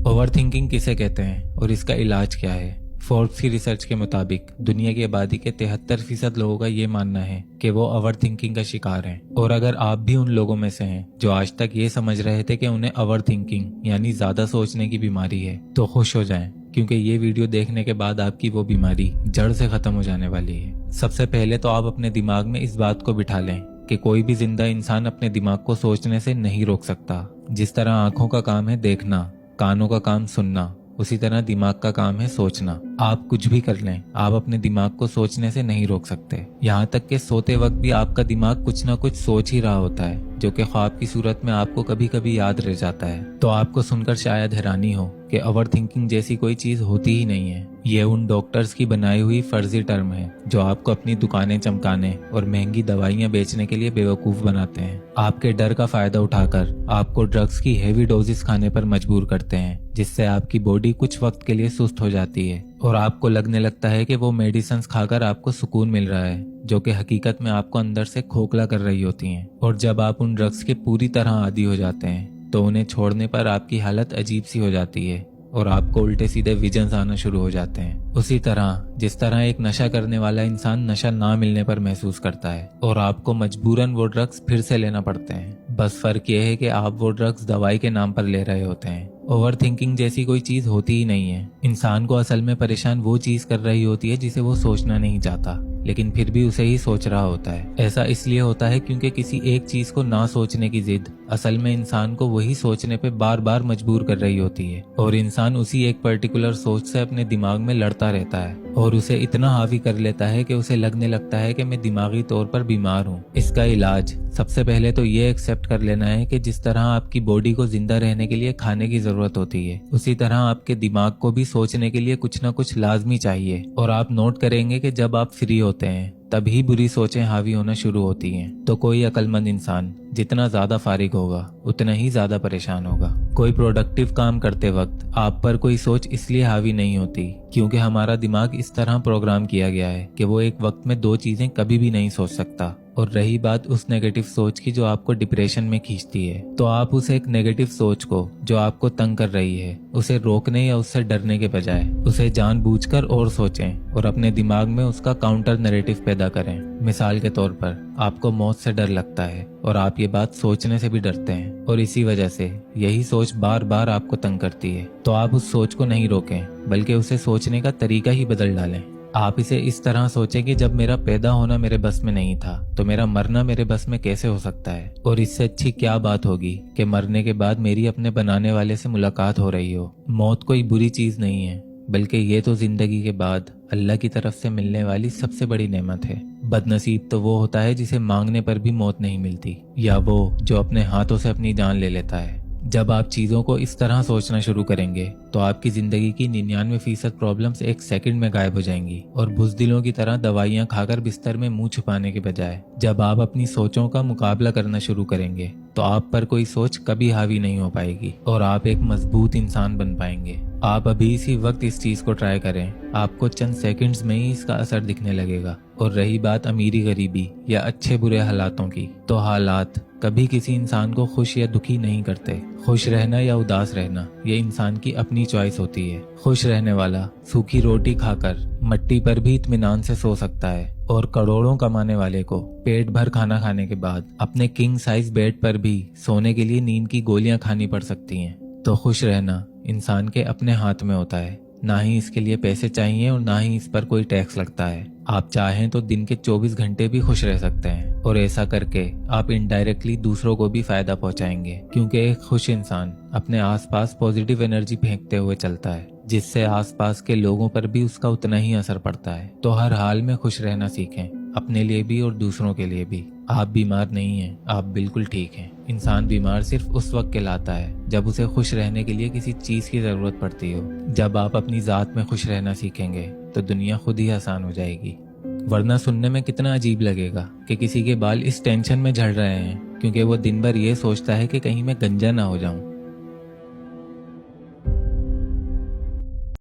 Overthinking किसे कहते हैं और इसका इलाज क्या है? फोर्ब्स की रिसर्च के मुताबिक दुनिया की आबादी के 73% लोगों का ये मानना है कि वो ओवरथिंकिंग का शिकार हैं। और अगर आप भी उन लोगों में से हैं जो आज तक ये समझ रहे थे कि उन्हें ओवरथिंकिंग यानी ज्यादा सोचने की बीमारी है, तो खुश हो जाएं, क्योंकि ये वीडियो देखने के बाद आपकी वो बीमारी जड़ से खत्म हो जाने वाली है। सबसे पहले तो आप अपने दिमाग में इस बात को बिठा लें कि कोई भी जिंदा इंसान अपने दिमाग को सोचने से नहीं रोक सकता। जिस तरह आंखों का काम है देखना, कानों का काम सुनना, उसी तरह दिमाग का काम है सोचना। आप कुछ भी कर लें, आप अपने दिमाग को सोचने से नहीं रोक सकते। यहाँ तक कि सोते वक्त भी आपका दिमाग कुछ ना कुछ सोच ही रहा होता है, जो कि ख्वाब की सूरत में आपको कभी कभी याद रह जाता है। तो आपको सुनकर शायद हैरानी हो कि ओवरथिंकिंग जैसी कोई चीज होती ही नहीं है। ये उन डॉक्टर्स की बनाई हुई फर्जी टर्म है जो आपको अपनी दुकानें चमकाने और महंगी दवाइयां बेचने के लिए बेवकूफ बनाते हैं। आपके डर का फायदा उठाकर आपको ड्रग्स की हेवी डोजेस खाने पर मजबूर करते हैं, जिससे आपकी बॉडी कुछ वक्त के लिए सुस्त हो जाती है और आपको लगने लगता है कि वो मेडिसिन खाकर आपको सुकून मिल रहा है, जो कि हकीकत में आपको अंदर से खोखला कर रही होती हैं। और जब आप उन ड्रग्स के पूरी तरह आदी हो जाते हैं तो उन्हें छोड़ने पर आपकी हालत अजीब सी हो जाती है और आपको उल्टे सीधे विजन्स आना शुरू हो जाते हैं। उसी तरह जिस तरह एक नशा करने वाला इंसान नशा ना मिलने पर महसूस करता है और आपको मजबूरन वो ड्रग्स फिर से लेना पड़ते हैं। बस फर्क ये है कि आप वो ड्रग्स दवाई के नाम पर ले रहे होते हैं। ओवरथिंकिंग जैसी कोई चीज होती ही नहीं है। इंसान को असल में परेशान वो चीज कर रही होती है जिसे वो सोचना नहीं चाहता, लेकिन फिर भी उसे ही सोच रहा होता है। ऐसा इसलिए होता है क्योंकि किसी एक चीज को ना सोचने की जिद असल में इंसान को वही सोचने पे बार बार मजबूर कर रही होती है और इंसान उसी एक पर्टिकुलर सोच से अपने दिमाग में लड़ता रहता है और उसे इतना हावी कर लेता है कि उसे लगने लगता है कि मैं दिमागी तौर पर बीमार हूँ। इसका इलाज सबसे पहले तो ये एक्सेप्ट कर लेना है कि जिस तरह आपकी बॉडी को जिंदा रहने के लिए खाने की जरूरत होती है, उसी तरह आपके दिमाग को भी सोचने के लिए कुछ ना कुछ लाजमी चाहिए। और आप नोट करेंगे कि जब आप फ्री होते हैं तभी बुरी सोचें हावी होना शुरू होती हैं। तो कोई अक्लमंद इंसान जितना ज्यादा फारिग होगा उतना ही ज्यादा परेशान होगा। कोई प्रोडक्टिव काम करते वक्त आप पर कोई सोच इसलिए हावी नहीं होती क्योंकि हमारा दिमाग इस तरह प्रोग्राम किया गया है कि वो एक वक्त में दो चीजें कभी भी नहीं सोच सकता। और रही बात उस नेगेटिव सोच की जो आपको डिप्रेशन में खींचती है, तो आप उस एक नेगेटिव सोच को जो आपको तंग कर रही है उसे रोकने या उससे डरने के बजाय उसे जानबूझकर और सोचें और अपने दिमाग में उसका काउंटर नैरेटिव पैदा करें। मिसाल के तौर पर आपको मौत से डर लगता है और आप ये बात सोचने से भी डरते हैं और इसी वजह से यही सोच बार बार आपको तंग करती है। तो आप उस सोच को नहीं रोकें बल्कि उसे सोचने का तरीका ही बदल डालें। आप इसे इस तरह सोचें कि जब मेरा पैदा होना मेरे बस में नहीं था तो मेरा मरना मेरे बस में कैसे हो सकता है। और इससे अच्छी क्या बात होगी कि मरने के बाद मेरी अपने बनाने वाले से मुलाकात हो रही हो। मौत कोई बुरी चीज नहीं है, बल्कि ये तो जिंदगी के बाद अल्लाह की तरफ से मिलने वाली सबसे बड़ी नेमत है। बदनसीब तो वो होता है जिसे मांगने पर भी मौत नहीं मिलती, या वो जो अपने हाथों से अपनी जान ले लेता है। जब आप चीजों को इस तरह सोचना शुरू करेंगे तो आपकी जिंदगी की 99% प्रॉब्लम्स एक सेकंड में गायब हो जाएंगी और बुज़दिलों की तरह दवाइयां खाकर बिस्तर में मुंह छुपाने के बजाय जब आप अपनी सोचों का मुकाबला करना शुरू करेंगे तो आप पर कोई सोच कभी हावी नहीं हो पाएगी और आप एक मजबूत इंसान बन पाएंगे। आप अभी इसी वक्त इस चीज को ट्राई करें, आपको चंद सेकंड्स में ही इसका असर दिखने लगेगा। और रही बात अमीरी गरीबी या अच्छे बुरे हालातों की, तो हालात कभी किसी इंसान को खुश या दुखी नहीं करते। खुश रहना या उदास रहना ये इंसान की अपनी चॉइस होती है। खुश रहने वाला सूखी रोटी खाकर मट्टी पर भी इत्मीनान से सो सकता है और करोड़ों कमाने वाले को पेट भर खाना खाने के बाद अपने किंग साइज बेड पर भी सोने के लिए नींद की गोलियां खानी पड़ सकती हैं। तो खुश रहना इंसान के अपने हाथ में होता है, ना ही इसके लिए पैसे चाहिए और ना ही इस पर कोई टैक्स लगता है। आप चाहें तो दिन के 24 घंटे भी खुश रह सकते हैं और ऐसा करके आप इनडायरेक्टली दूसरों को भी फायदा पहुंचाएंगे, क्योंकि एक खुश इंसान अपने आसपास पॉजिटिव एनर्जी फेंकते हुए चलता है, जिससे आसपास के लोगों पर भी उसका उतना ही असर पड़ता है। तो हर हाल में खुश रहना सीखें, अपने लिए भी और दूसरों के लिए भी। आप बीमार नहीं हैं, आप बिल्कुल ठीक हैं। इंसान बीमार सिर्फ उस वक्त कहलाता है जब उसे खुश रहने के लिए किसी चीज की जरूरत पड़ती हो। जब आप अपनी जात में खुश रहना सीखेंगे तो दुनिया खुद ही आसान हो जाएगी। वरना सुनने में कितना अजीब लगेगा कि किसी के बाल इस टेंशन में झड़ रहे हैं क्योंकि वो दिन भर ये सोचता है कि कहीं मैं गंजा ना हो जाऊं।